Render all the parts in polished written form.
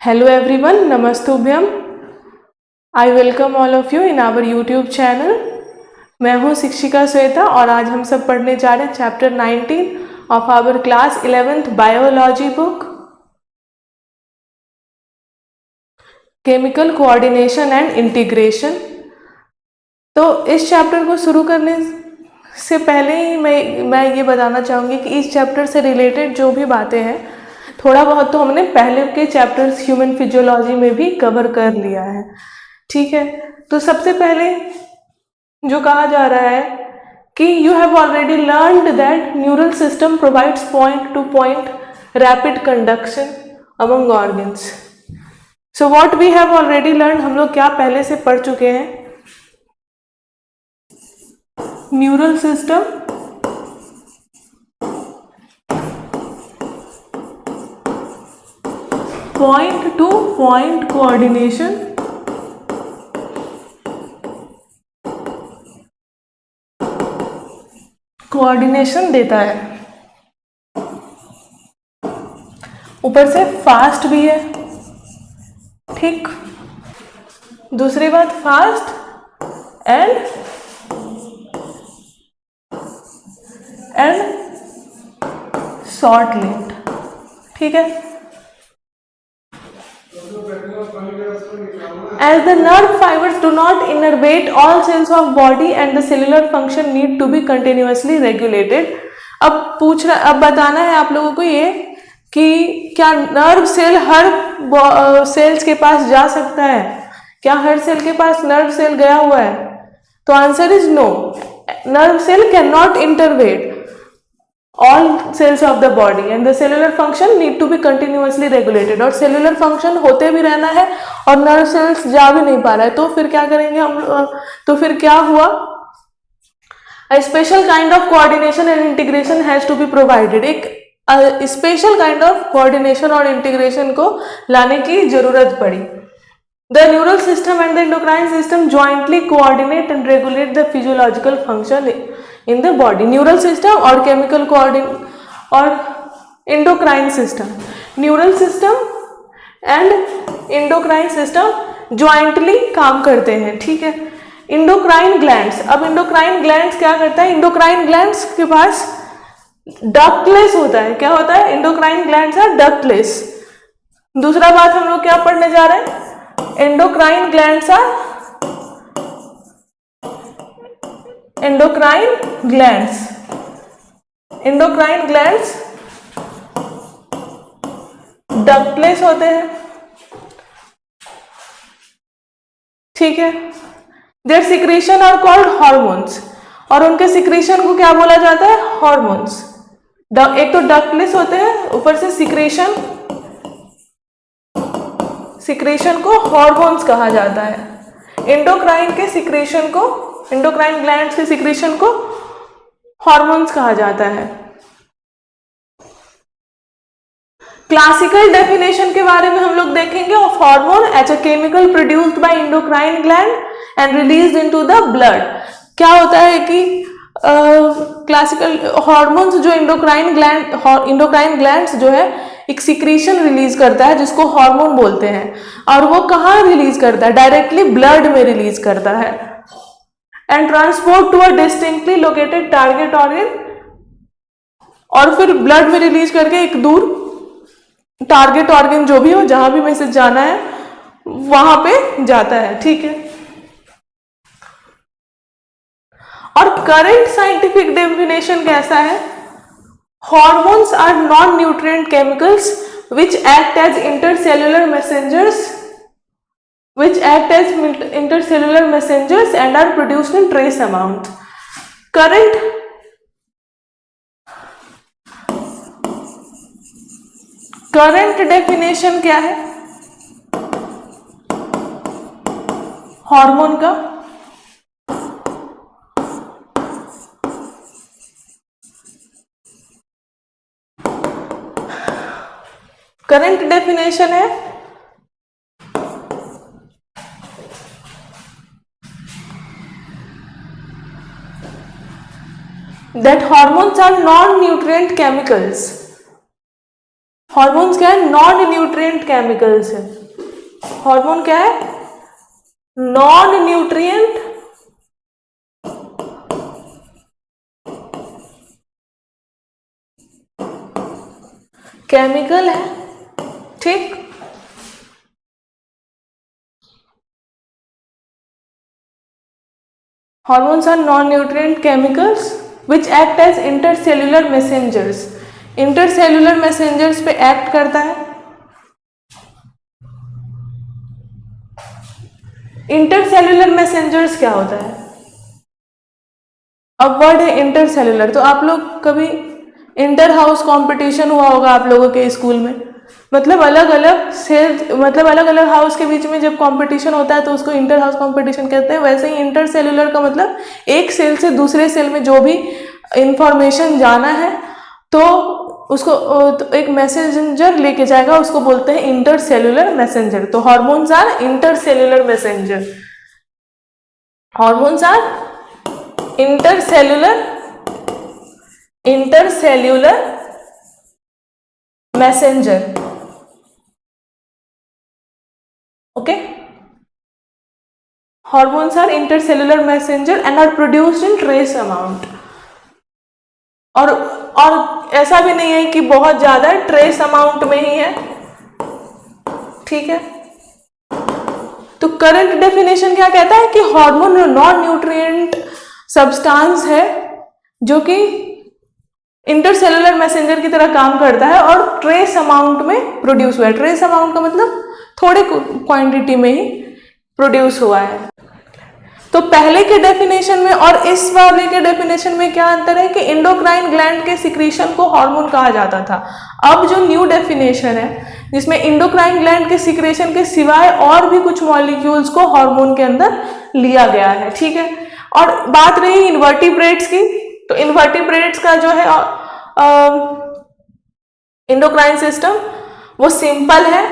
Hello everyone, Namastubhyam. I welcome all of you in our YouTube channel. मैं हूँ शिक्षिका श्वेता और आज हम सब पढ़ने जा रहे हैं chapter 19 of our class 11th biology book, chemical coordination and integration. तो इस चैप्टर को शुरू करने से पहले ही मैं ये बताना चाहूँगी कि इस चैप्टर से रिलेटेड जो भी बातें हैं थोड़ा बहुत तो हमने पहले के चैप्टर्स ह्यूमन फिजियोलॉजी में भी कवर कर लिया है, ठीक है। तो सबसे पहले जो कहा जा रहा है कि you have already learned that neural system provides point to point rapid conduction among organs. So what we have already learn, हम लोग क्या पहले से पढ़ चुके हैं। Neural system point to point coordination देता है। ऊपर से फास्ट भी है, ठीक। दूसरी बात फास्ट एंड शॉर्ट लिव्ड, ठीक है। As the nerve fibers do not innervate all cells of body and the cellular function need to be continuously regulated। अब बताना है आप लोगों को ये कि क्या नर्व सेल हर सेल्स के पास जा सकता है, क्या हर सेल के पास नर्व सेल गया हुआ है? तो answer is no. Nerve cell can not innervate all cells of the body and the cellular function need to be continuously regulated। और cellular function होते भी रहना है और nerve cells जा भी नहीं पा रहा है, तो फिर क्या करेंगे हम? तो फिर क्या हुआ? A special kind of coordination and integration has to be provided। एक स्पेशल काइंड ऑफ कोऑर्डिनेशन और इंटीग्रेशन को लाने की जरूरत पड़ी। The neural system and the endocrine system jointly coordinate and regulate the physiological function in the body। Neural system और chemical coordination और endocrine system, neural system and endocrine system jointly काम करते हैं, ठीक है। एंडोक्राइन ग्लैंड्स, अब endocrine glands क्या करता है? एंडोक्राइन ग्लैंड्स के पास डक्टलेस होता है। क्या होता है? Endocrine glands are ductless. दूसरा बात हम लोग क्या पढ़ने जा रहे हैं? एंडोक्राइन ग्लैंड्स डक्टलेस होते हैं, ठीक है। Their secretion are called hormones, और उनके सिक्रीशन को क्या बोला जाता है? हॉर्मोन्स। एक तो डक्टलेस होते हैं, ऊपर से सिक्रेशन को हॉर्मोन्स कहा जाता है। एंडोक्राइन ग्लैंड्स के सिक्रेशन को हॉर्मोन्स कहा जाता है। क्लासिकल डेफिनेशन के बारे में हम लोग देखेंगे of hormone as a chemical produced by endocrine gland and released into the blood. क्या होता है कि क्लासिकल हार्मोन्स जो एंडोक्राइन ग्लैंड्स जो है एक सिक्रीशन रिलीज करता है जिसको हार्मोन बोलते हैं, और वो कहाँ रिलीज करता है? डायरेक्टली ब्लड में रिलीज करता है and transport to a distinctly located target organ, और फिर ब्लड में रिलीज करके एक दूर टारगेट ऑर्गन जो भी हो, जहां भी मैसेज जाना है वहां पे जाता है, ठीक है। और करंट साइंटिफिक डेफिनेशन कैसा है? Hormones are non-nutrient chemicals which act as intercellular messengers and are produced in trace amount। Current definition क्या है हार्मोन का? करंट डेफिनेशन है that hormones are non-nutrient chemicals hormones क्या है? नॉन न्यूट्रिएंट केमिकल्स है। Hormone क्या है? नॉन न्यूट्रिएंट केमिकल है, ठीक। Hormones are non-nutrient chemicals which act as intercellular messengers. Intercellular messengers पे act करता है। Intercellular messengers क्या होता है? अब वर्ड है इंटरसेल्युलर। तो आप लोग कभी इंटर हाउस कंपटीशन हुआ होगा आप लोगों के स्कूल में, मतलब अलग अलग सेल, मतलब अलग अलग हाउस के बीच में जब कंपटीशन होता है तो उसको इंटर हाउस कंपटीशन कहते हैं। वैसे ही इंटरसेल्युलर का मतलब एक सेल से दूसरे सेल में जो भी इंफॉर्मेशन जाना है तो उसको तो एक मैसेंजर लेके जाएगा, उसको बोलते हैं इंटरसेल्युलर मैसेंजर। तो hormones are intercellular messenger. Hormones are intercellular messenger. Okay, hormones are intercellular messenger and are produced in trace amount। और ऐसा भी नहीं है कि बहुत ज्यादा, ट्रेस अमाउंट में ही है, ठीक है। तो करंट डेफिनेशन क्या कहता है कि हार्मोन नॉन न्यूट्रिएंट सब्सटेंस है जो कि इंटरसेलुलर मैसेंजर की तरह काम करता है और ट्रेस अमाउंट में प्रोड्यूस हुआ है। ट्रेस अमाउंट का मतलब थोड़े क्वांटिटी में ही प्रोड्यूस हुआ है। तो पहले के डेफिनेशन में और इस वाले के डेफिनेशन में क्या अंतर है कि इंडोक्राइन ग्लैंड के सिक्रीशन को हार्मोन कहा जाता था। अब जो न्यू डेफिनेशन है जिसमें इंडोक्राइन ग्लैंड के सिक्रेशन के सिवाय और भी कुछ मॉलिक्यूल्स को हार्मोन के अंदर लिया गया है, ठीक है। और बात रही इन्वर्टिब्रेट्स की, तो इन्वर्टिब्रेट्स का जो है इंडोक्राइन सिस्टम वो सिंपल है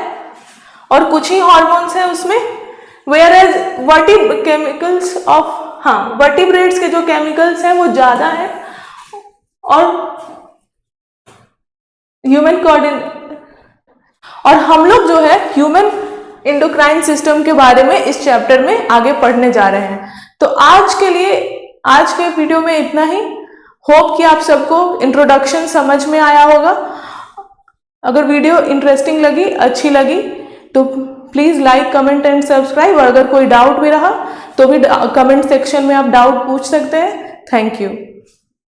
और कुछ ही हार्मोन्स है उसमें, whereas केमिकल्स ऑफ वर्टिब्रेट्स के जो केमिकल्स हैं वो ज्यादा है और ह्यूमन और हम लोग जो है ह्यूमन इंडोक्राइन सिस्टम के बारे में इस चैप्टर में आगे पढ़ने जा रहे हैं। तो आज के लिए आज के वीडियो में इतना ही। होप कि आप सबको इंट्रोडक्शन समझ में आया होगा। अगर वीडियो इंटरेस्टिंग लगी, अच्छी लगी तो please like, comment and subscribe. और अगर कोई डाउट भी रहा तो भी कमेंट सेक्शन में आप डाउट पूछ सकते हैं। Thank you.